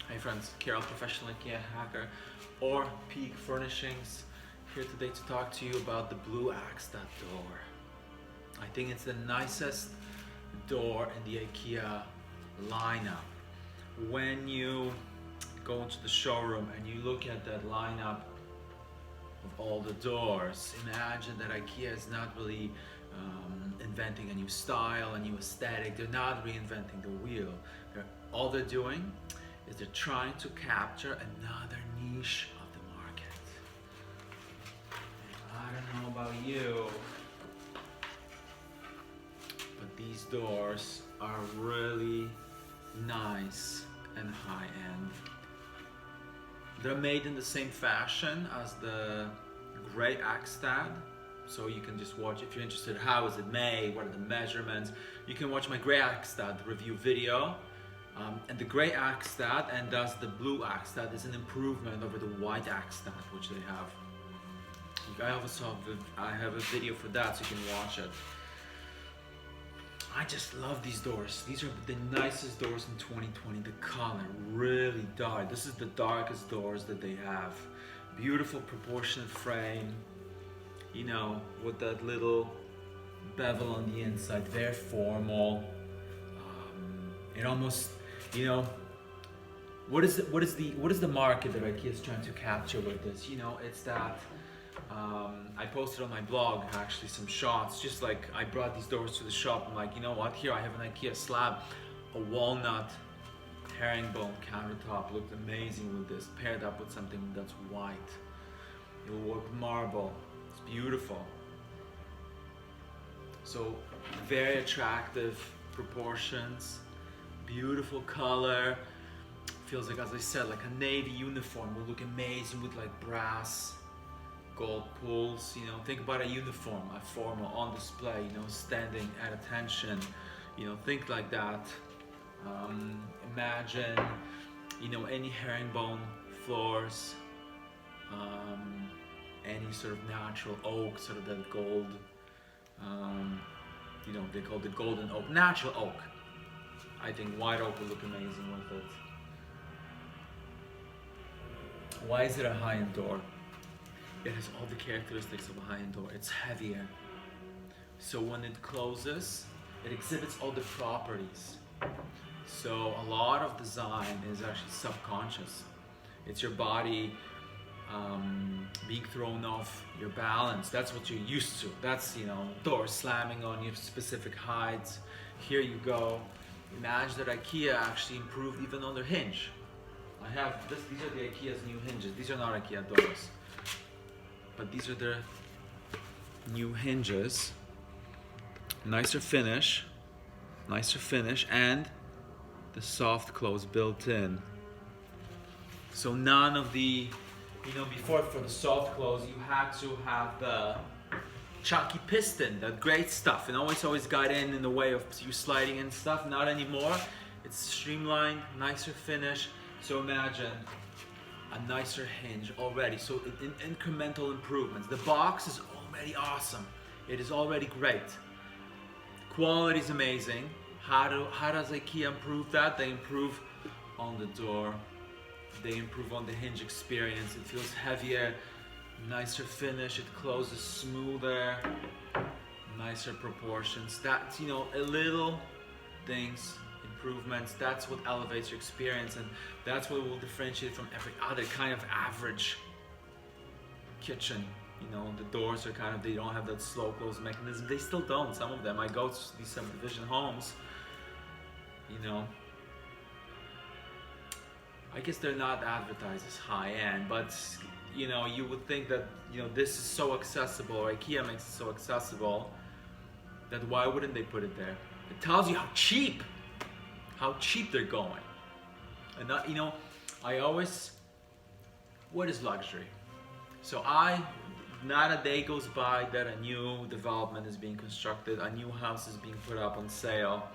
Hey friends, Carol, professional IKEA hacker, or Peak Furnishings, here today to talk to you about the Blue Axstad door. I think it's the nicest door in the IKEA lineup. When you go into the showroom and you look at that lineup of all the doors, imagine that IKEA is not really inventing a new style, a new aesthetic. They're not reinventing the wheel. All they're doing is they're trying to capture another niche of the market. I don't know about you, but these doors are really nice and high-end. They're made in the same fashion as the Grey Axstad, so you can just watch if you're interested. How is it made? What are the measurements? You can watch my Grey Axstad review video. And the Grey Axstad and thus the Blue Axstad is an improvement over the White Axstad, which they have. I have a video for that, so you can watch it. I just love these doors. These are the nicest doors in 2020. The color really dark. This is the darkest doors that they have. Beautiful proportionate frame, you know, with that little bevel on the inside. Very formal. It almost, you know, what is the market that IKEA is trying to capture with this? You know, it's that I posted on my blog actually some shots, just like I brought these doors to the shop. I'm like, you know what? Here I have an IKEA slab, a walnut herringbone countertop. Looked amazing with this, paired up with something that's white. It will work with marble. It's beautiful. So very attractive proportions. Beautiful color. Feels like, as I said, like a navy uniform will look amazing with like brass, gold pulls. You know, think about a uniform, a formal on display. You know, standing at attention. You know, think like that. Imagine, you know, any herringbone floors, any sort of natural oak, sort of that gold. You know, they call it the golden oak, natural oak. I think white oak will look amazing with it. Why is it a high-end door? It has all the characteristics of a high-end door. It's heavier. So when it closes, it exhibits all the properties. So a lot of design is actually subconscious. It's your body being thrown off your balance. That's what you're used to. That's, you know, doors slamming on you, specific heights. Here you go. Imagine that IKEA actually improved even on their hinge. I have this, these are the IKEA's new hinges. These are not IKEA doors, but these are their new hinges. Nicer finish, and the soft close built in. So none of the, you know, before for the soft close, you had to have the chunky piston, that great stuff, and always got in the way of you sliding and stuff. Not anymore. It's streamlined, nicer finish. So imagine a nicer hinge already. So in incremental improvements. The box is already awesome. It is already great. Quality is amazing. How does IKEA improve that? They improve on the door. They improve on the hinge experience. It feels heavier. Nicer finish, it closes smoother, nicer proportions. That's, you know, a little things, improvements, that's what elevates your experience, and that's what will differentiate from every other kind of average kitchen. You know, the doors are kind of, they don't have that slow close mechanism. They still don't, some of them. I go to these subdivision homes, you know, I guess they're not advertised as high-end, but you know, you would think that, you know, this is so accessible, or IKEA makes it so accessible, that why wouldn't they put it there? It tells you how cheap they're going. And not, you know, what is luxury? So not a day goes by that a new development is being constructed, a new house is being put up on sale,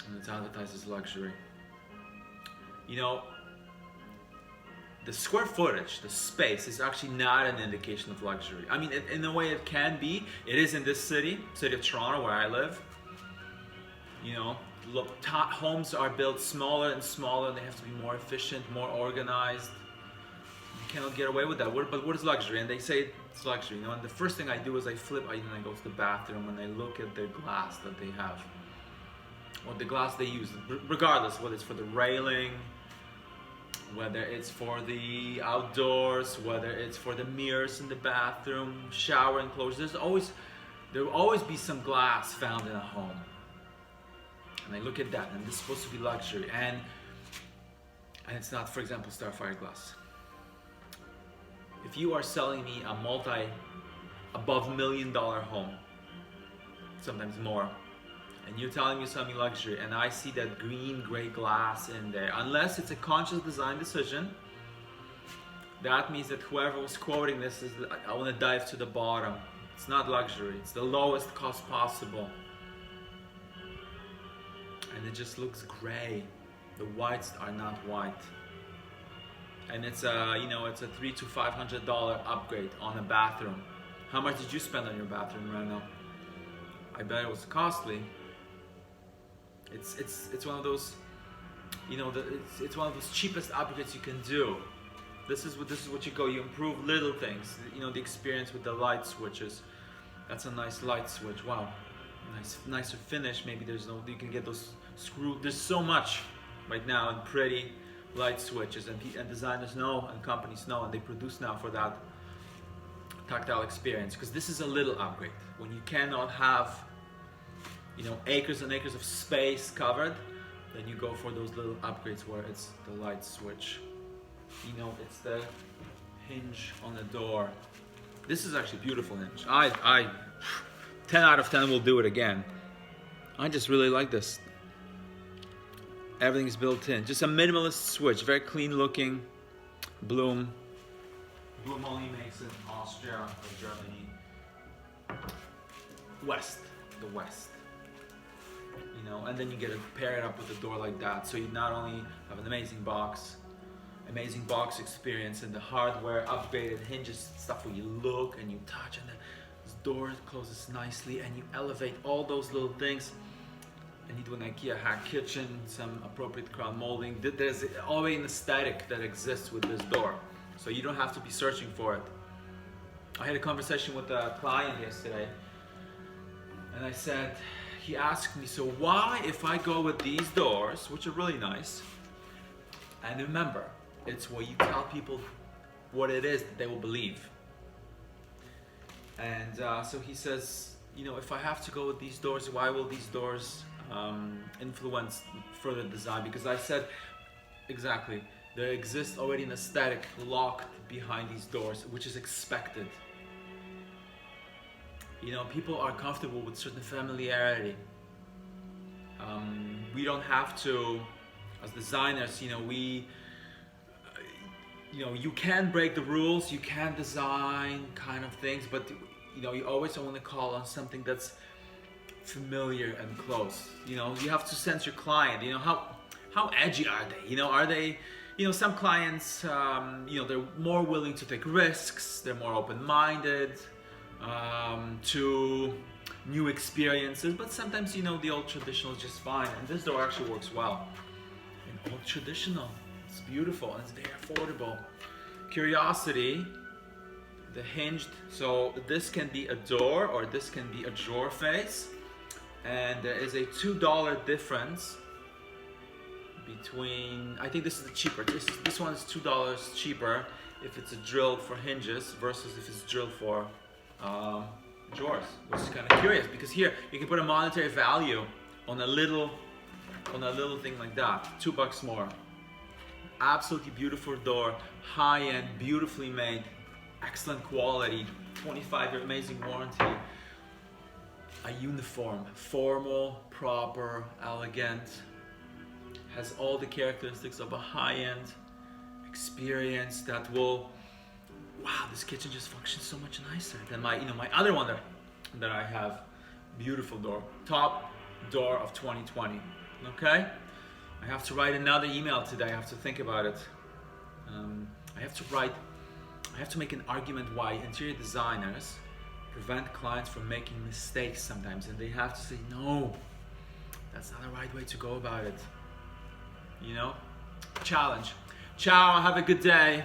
and it's advertised as luxury. You know, the square footage, the space, is actually not an indication of luxury. I mean, in a way it can be. It is in this city of Toronto, where I live. You know, homes are built smaller and smaller. They have to be more efficient, more organized. You cannot get away with that. But what is luxury? And they say it's luxury. And the first thing I do is I go to the bathroom and I look at the glass that they have, or the glass they use, regardless whether it's for the railing, whether it's for the outdoors, whether it's for the mirrors in the bathroom, shower enclosures. There will always be some glass found in a home. And I look at that, and this is supposed to be luxury, and it's not, for example, Starfire glass. If you are selling me a above $1 million home, sometimes more, and you're telling me something luxury, and I see that green gray glass in there, unless it's a conscious design decision, that means that whoever was quoting this is, I want to dive to the bottom. It's not luxury, it's the lowest cost possible. And it just looks gray. The whites are not white. And it's a $300 to $500 upgrade on a bathroom. How much did you spend on your bathroom right now? I bet it was costly. It's one of those, it's one of those cheapest upgrades you can do. This is what you go. You improve little things. The experience with the light switches. That's a nice light switch. Wow, nicer finish. Maybe you can get those screw. There's so much right now in pretty light switches, and designers know, and companies know, and they produce now for that tactile experience. Because this is a little upgrade. When you cannot have, acres and acres of space covered, then you go for those little upgrades where it's the light switch. It's the hinge on the door. This is actually a beautiful hinge. I 10 out of 10 will do it again. I just really like this. Everything's built in. Just a minimalist switch, very clean looking. Bloom. Bloom only makes it in Austria or Germany. The West. And then you get to pair it up with a door like that. So you not only have an amazing box experience, and the hardware, upgraded hinges, stuff where you look and you touch, and the door closes nicely, and you elevate all those little things. And you do an IKEA hack kitchen, some appropriate crown molding. There's always an aesthetic that exists with this door, so you don't have to be searching for it. I had a conversation with a client yesterday, and he asked me, so why, if I go with these doors, which are really nice, and remember, it's where you tell people what it is that they will believe. And so he says, if I have to go with these doors, why will these doors influence further design? Because I said, exactly, there exists already an aesthetic locked behind these doors, which is expected. People are comfortable with certain familiarity. We don't have to, as designers, you can break the rules, you can design kind of things, but you always want to call on something that's familiar and close. You have to sense your client. How edgy are they? Are they, some clients, they're more willing to take risks, they're more open-minded to new experiences, but sometimes, the old traditional is just fine, and this door actually works well. And old traditional, it's beautiful, and it's very affordable. Curiosity, the hinged, so this can be a door or this can be a drawer face, and there is a $2 difference between, I think this is the cheaper, this one is $2 cheaper if it's a drill for hinges versus if it's drilled for drawers, which is kind of curious, because here you can put a monetary value on a little thing like that. $2 more. Absolutely beautiful door, high-end, beautifully made, excellent quality, 25-year amazing warranty. A uniform, formal, proper, elegant, has all the characteristics of a high-end experience that will, wow, this kitchen just functions so much nicer than my other one that I have. Beautiful door, top door of 2020. Okay, I have to write another email today. I have to think about it. I have to make an argument why interior designers prevent clients from making mistakes sometimes, and they have to say, no, That's not the right way to go about it. You know? Challenge. Ciao, have a good day.